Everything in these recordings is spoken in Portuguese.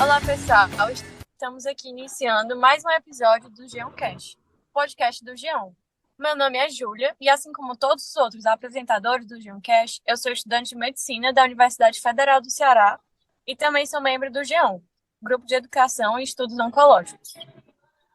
Olá, pessoal. Estamos aqui iniciando mais um episódio do Geoncast, podcast do Geon. Meu nome é Júlia e, assim como todos os outros apresentadores do Geoncast, eu sou estudante de medicina da Universidade Federal do Ceará e também sou membro do Geon, Grupo de Educação e Estudos Oncológicos.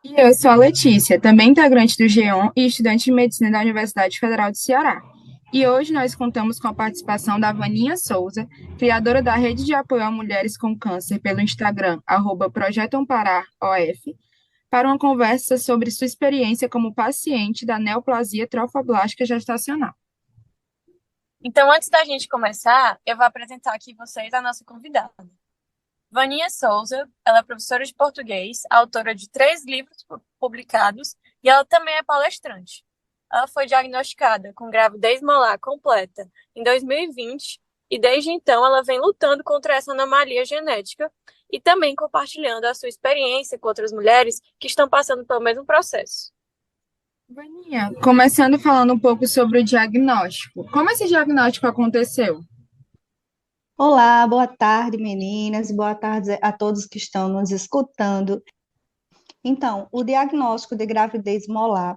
E eu sou a Letícia, também integrante do GEON e estudante de medicina da Universidade Federal do Ceará. E hoje nós contamos com a participação da Vaninha Souza, criadora da Rede de Apoio a Mulheres com Câncer pelo Instagram, Projeto Amparar OF, para uma conversa sobre sua experiência como paciente da neoplasia trofoblástica gestacional. Então, antes da gente começar, eu vou apresentar aqui vocês a nossa convidada. Vaninha Souza, ela é professora de português, autora de 3 livros publicados e ela também é palestrante. Ela foi diagnosticada com gravidez molar completa em 2020 e desde então ela vem lutando contra essa anomalia genética e também compartilhando a sua experiência com outras mulheres que estão passando pelo mesmo processo. Vaninha, começando falando um pouco sobre o diagnóstico. Como esse diagnóstico aconteceu? Olá, boa tarde, meninas, boa tarde a todos que estão nos escutando. Então, o diagnóstico de gravidez molar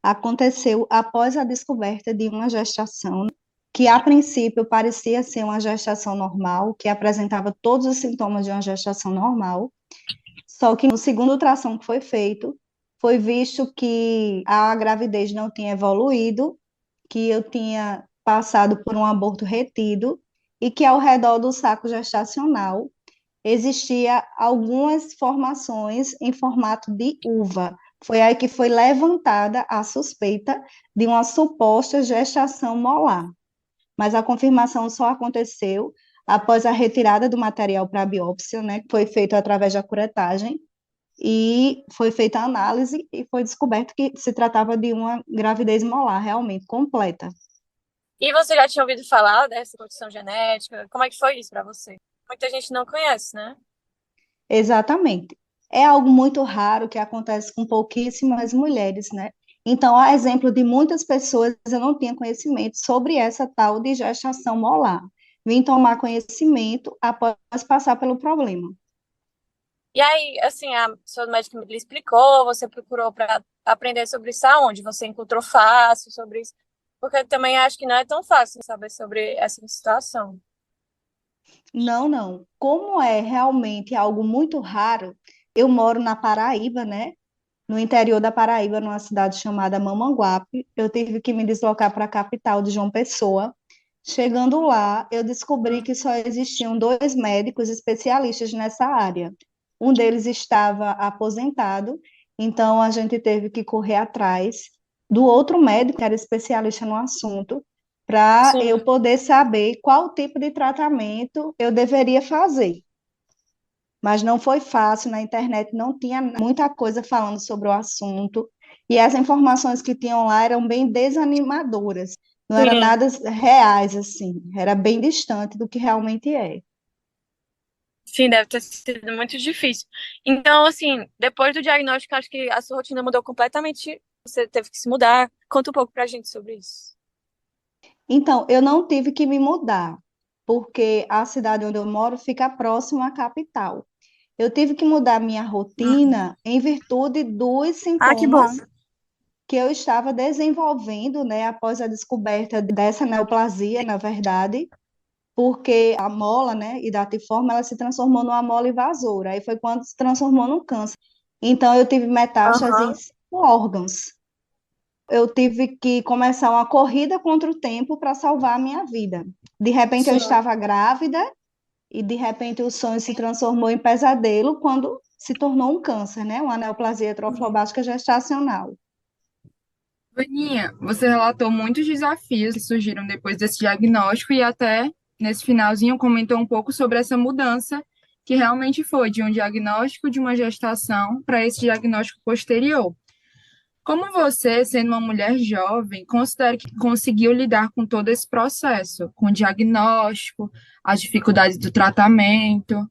aconteceu após a descoberta de uma gestação que, a princípio, parecia ser uma gestação normal, que apresentava todos os sintomas de uma gestação normal, só que no segundo ultrassom que foi feito, foi visto que a gravidez não tinha evoluído, que eu tinha passado por um aborto retido e que ao redor do saco gestacional existia algumas formações em formato de uva. Foi aí que foi levantada a suspeita de uma suposta gestação molar. Mas a confirmação só aconteceu após a retirada do material para a biópsia, né, que foi feito através da curetagem, e foi feita a análise e foi descoberto que se tratava de uma gravidez molar realmente completa. E você já tinha ouvido falar dessa condição genética? Como é que foi isso para você? Muita gente não conhece, né? Exatamente. É algo muito raro que acontece com pouquíssimas mulheres, né? Então, a exemplo de muitas pessoas, eu não tinha conhecimento sobre essa tal de gestação molar. Vim tomar conhecimento após passar pelo problema. E aí, assim, a sua médica lhe explicou, você procurou para aprender sobre isso aonde? Você encontrou fácil sobre isso? Porque eu também acho que não é tão fácil saber sobre essa situação. Não, não. Como é realmente algo muito raro, eu moro na Paraíba, né? No interior da Paraíba, numa cidade chamada Mamanguape. Eu tive que me deslocar para a capital de João Pessoa. Chegando lá, eu descobri que só existiam 2 médicos especialistas nessa área. Um deles estava aposentado, então a gente teve que correr atrás do outro médico, que era especialista no assunto, para eu Sim. poder saber qual tipo de tratamento eu deveria fazer. Mas não foi fácil, na internet não tinha muita coisa falando sobre o assunto, e as informações que tinham lá eram bem desanimadoras, não eram Sim, nada reais, assim, era bem distante do que realmente é. sim, deve ter sido muito difícil. Então, assim, depois do diagnóstico, acho que a sua rotina mudou completamente. Você teve que se mudar. Conta um pouco pra gente sobre isso. Então, eu não tive que me mudar, porque a cidade onde eu moro fica próxima à capital. Eu tive que mudar minha rotina em virtude dos Ah, que bom. sintomas que eu estava desenvolvendo, né, após a descoberta dessa neoplasia, na verdade, porque a mola, né, hidatiforme, ela se transformou numa mola invasora, aí foi quando se transformou num câncer. Então, eu tive metástase em Aham, 5 órgãos. Eu tive que começar uma corrida contra o tempo para salvar a minha vida. De repente, eu sim. estava grávida e, de repente, o sonho se transformou em pesadelo quando se tornou um câncer, né, uma neoplasia trofobástica gestacional. Vaninha, você relatou muitos desafios que surgiram depois desse diagnóstico e até nesse finalzinho comentou um pouco sobre essa mudança que realmente foi de um diagnóstico de uma gestação para esse diagnóstico posterior. Como você, sendo uma mulher jovem, considera que conseguiu lidar com todo esse processo, com o diagnóstico, as dificuldades do tratamento?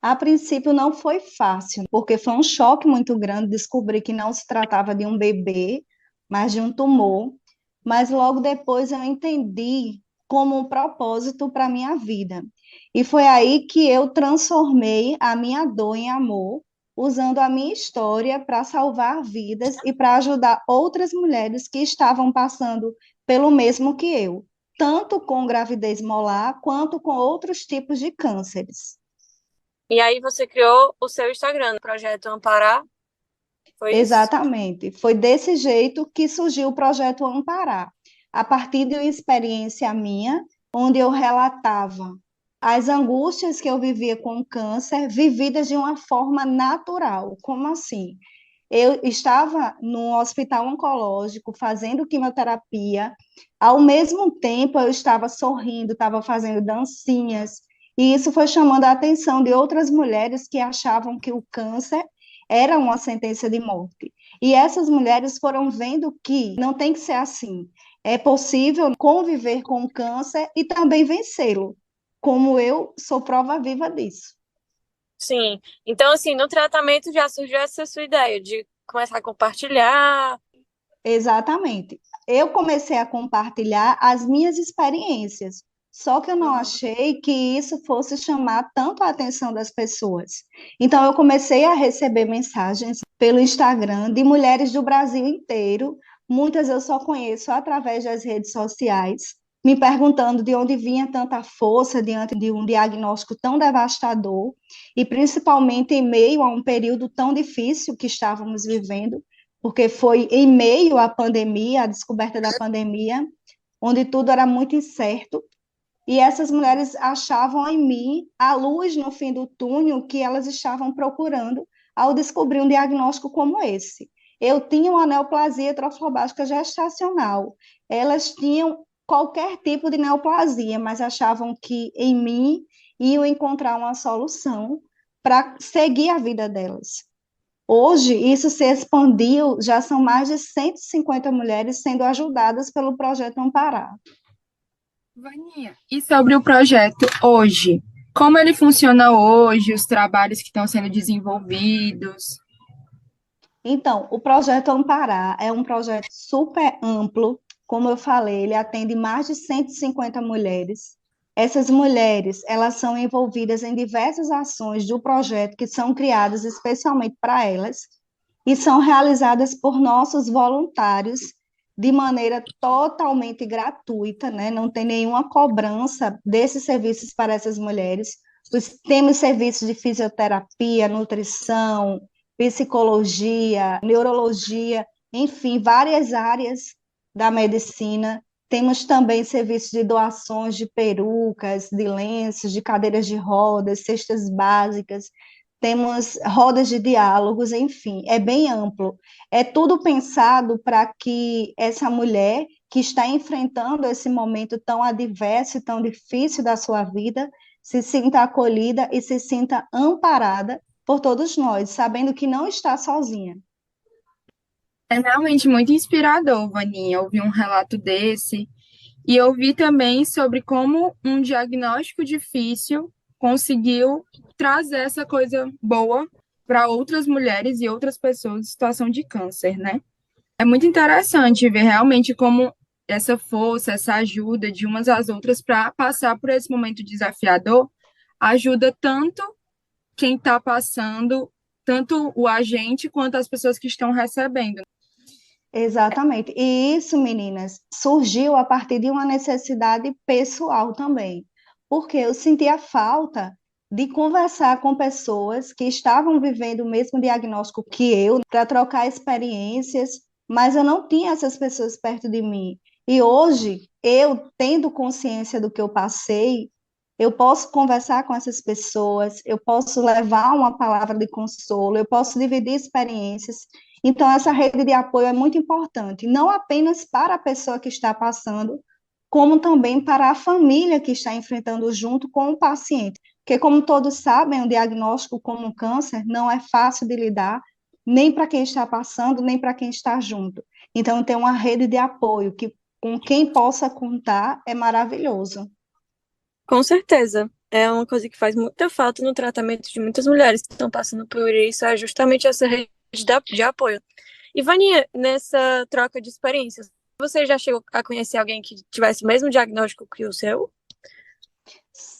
A princípio não foi fácil, porque foi um choque muito grande descobrir que não se tratava de um bebê, mas de um tumor. Mas logo depois eu entendi como um propósito para a minha vida. E foi aí que eu transformei a minha dor em amor, usando a minha história para salvar vidas e para ajudar outras mulheres que estavam passando pelo mesmo que eu, tanto com gravidez molar quanto com outros tipos de cânceres. E aí você criou o seu Instagram, o Projeto Amparar, foi isso? Exatamente. Foi desse jeito que surgiu o projeto Amparar, a partir de uma experiência minha, onde eu relatava as angústias que eu vivia com o câncer, vividas de uma forma natural. Como assim? Eu estava no hospital oncológico fazendo quimioterapia, ao mesmo tempo eu estava sorrindo, estava fazendo dancinhas, e isso foi chamando a atenção de outras mulheres que achavam que o câncer era uma sentença de morte. E essas mulheres foram vendo que não tem que ser assim. É possível conviver com o câncer e também vencê-lo, como eu sou prova viva disso. Sim. Então, assim, no tratamento já surgiu essa sua ideia de começar a compartilhar. Exatamente. Eu comecei a compartilhar as minhas experiências, só que eu não Uhum. achei que isso fosse chamar tanto a atenção das pessoas. Então, eu comecei a receber mensagens pelo Instagram de mulheres do Brasil inteiro, muitas eu só conheço através das redes sociais, me perguntando de onde vinha tanta força diante de um diagnóstico tão devastador, e principalmente em meio a um período tão difícil que estávamos vivendo, porque foi em meio à pandemia, à descoberta da pandemia, onde tudo era muito incerto, e essas mulheres achavam em mim a luz no fim do túnel que elas estavam procurando ao descobrir um diagnóstico como esse. Eu tinha uma neoplasia trofobástica gestacional. Elas tinham qualquer tipo de neoplasia, mas achavam que em mim iam encontrar uma solução para seguir a vida delas. Hoje, isso se expandiu, já são mais de 150 mulheres sendo ajudadas pelo projeto Amparar. Vaninha, e sobre o projeto hoje? Como ele funciona hoje, os trabalhos que estão sendo desenvolvidos? Então, o projeto Amparar é um projeto super amplo, como eu falei, ele atende mais de 150 mulheres. Essas mulheres, elas são envolvidas em diversas ações do projeto que são criadas especialmente para elas e são realizadas por nossos voluntários de maneira totalmente gratuita, né? Não tem nenhuma cobrança desses serviços para essas mulheres. Temos serviços de fisioterapia, nutrição, psicologia, neurologia, enfim, várias áreas da medicina. Temos também serviços de doações de perucas, de lenços, de cadeiras de rodas, cestas básicas. Temos rodas de diálogos, enfim, é bem amplo. É tudo pensado para que essa mulher que está enfrentando esse momento tão adverso e tão difícil da sua vida se sinta acolhida e se sinta amparada por todos nós, sabendo que não está sozinha. É realmente muito inspirador, Vaninha, ouvir um relato desse. E eu vi também sobre como um diagnóstico difícil conseguiu trazer essa coisa boa para outras mulheres e outras pessoas em situação de câncer, né? É muito interessante ver realmente como essa força, essa ajuda de umas às outras para passar por esse momento desafiador ajuda tanto quem está passando, tanto o agente quanto as pessoas que estão recebendo. Exatamente. E isso, meninas, surgiu a partir de uma necessidade pessoal também, porque eu sentia falta de conversar com pessoas que estavam vivendo o mesmo diagnóstico que eu, para trocar experiências, mas eu não tinha essas pessoas perto de mim. E hoje, eu tendo consciência do que eu passei, eu posso conversar com essas pessoas, eu posso levar uma palavra de consolo, eu posso dividir experiências. Então, essa rede de apoio é muito importante, não apenas para a pessoa que está passando, como também para a família que está enfrentando junto com o paciente. Porque, como todos sabem, o diagnóstico como um câncer não é fácil de lidar, nem para quem está passando, nem para quem está junto. Então, ter uma rede de apoio que, com quem possa contar é maravilhoso. Com certeza. É uma coisa que faz muita falta no tratamento de muitas mulheres que estão passando por isso, é justamente essa rede de apoio. E, Vaninha, nessa troca de experiências, você já chegou a conhecer alguém que tivesse o mesmo diagnóstico que o seu?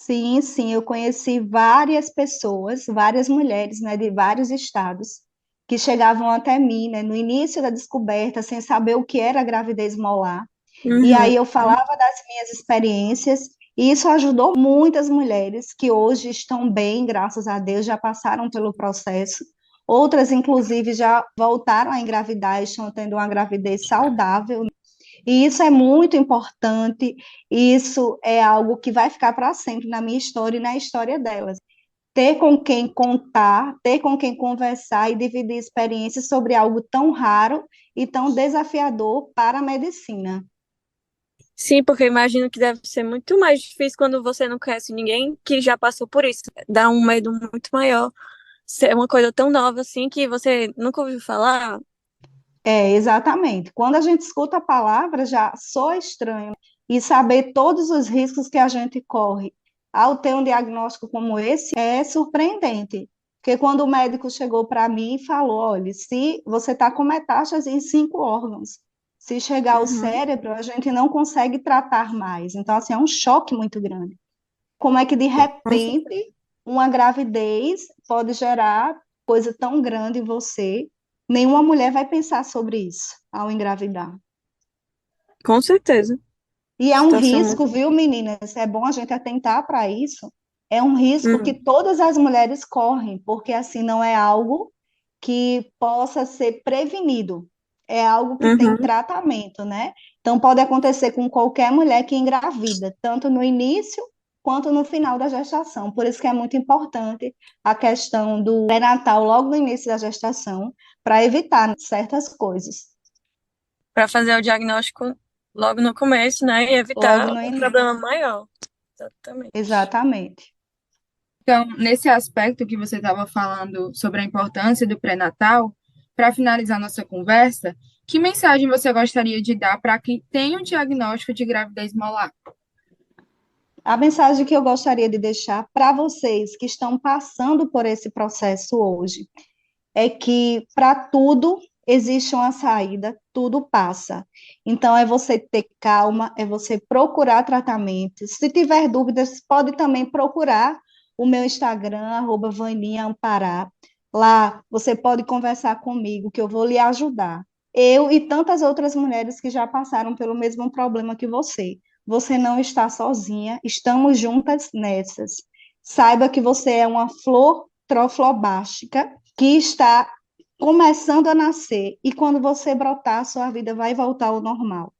Sim, sim, eu conheci várias pessoas, várias mulheres, né, de vários estados, que chegavam até mim, né, no início da descoberta, sem saber o que era a gravidez molar. E Uhum. aí eu falava das minhas experiências, e isso ajudou muitas mulheres que hoje estão bem, graças a Deus, já passaram pelo processo. Outras, inclusive, já voltaram a engravidar e estão tendo uma gravidez saudável. E isso é muito importante, isso é algo que vai ficar para sempre na minha história e na história delas. Ter com quem contar, ter com quem conversar e dividir experiências sobre algo tão raro e tão desafiador para a medicina. Sim, porque eu imagino que deve ser muito mais difícil quando você não conhece ninguém que já passou por isso. Dá um medo muito maior. Ser uma coisa tão nova assim que você nunca ouviu falar. É, exatamente. Quando a gente escuta a palavra, já soa estranho. E saber todos os riscos que a gente corre ao ter um diagnóstico como esse é surpreendente. Porque quando o médico chegou para mim e falou: olha, se você está com metástase em 5 órgãos, se chegar ao Uhum. cérebro, a gente não consegue tratar mais. Então, assim, é um choque muito grande. Como é que, de Nossa, repente, uma gravidez pode gerar coisa tão grande em você? Nenhuma mulher vai pensar sobre isso ao engravidar. com certeza. E é um Situação risco, muito. viu, meninas? É bom a gente atentar para isso. É um risco que Hum. todas as mulheres correm, porque assim não é algo que possa ser prevenido. É algo que tem Uhum. tratamento, né? Então pode acontecer com qualquer mulher que engravida, tanto no início quanto no final da gestação. Por isso que é muito importante a questão do pré-natal logo no início da gestação, para evitar certas coisas. Para fazer o diagnóstico logo no começo, né? E Logo evitar no um início. problema maior. Exatamente. Exatamente. Então, nesse aspecto que você estava falando sobre a importância do pré-natal, para finalizar nossa conversa, que mensagem você gostaria de dar para quem tem um diagnóstico de gravidez molar? A mensagem que eu gostaria de deixar para vocês que estão passando por esse processo hoje é que para tudo existe uma saída, tudo passa. Então, é você ter calma, é você procurar tratamento. Se tiver dúvidas, pode também procurar o meu Instagram, @vaninhaampará. Lá você pode conversar comigo, que eu vou lhe ajudar. Eu e tantas outras mulheres que já passaram pelo mesmo problema que você. Você não está sozinha, estamos juntas nessas. Saiba que você é uma flor troflobástica que está começando a nascer, e quando você brotar, sua vida vai voltar ao normal.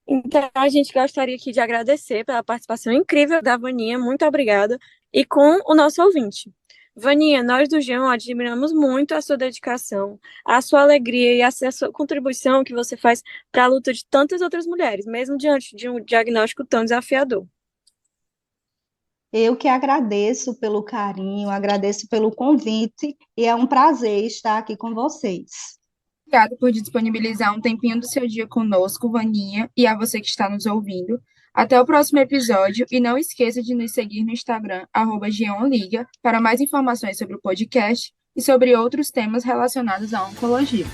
Então, a gente gostaria aqui de agradecer pela participação incrível da Vaninha, muito obrigada, e com o nosso ouvinte. Vaninha, nós do Geão admiramos muito a sua dedicação, a sua alegria e a sua contribuição que você faz para a luta de tantas outras mulheres, mesmo diante de um diagnóstico tão desafiador. Eu que agradeço pelo carinho, agradeço pelo convite, e é um prazer estar aqui com vocês. Obrigada por disponibilizar um tempinho do seu dia conosco, Vaninha, e a você que está nos ouvindo. Até o próximo episódio e não esqueça de nos seguir no Instagram, @geonliga, para mais informações sobre o podcast e sobre outros temas relacionados à oncologia.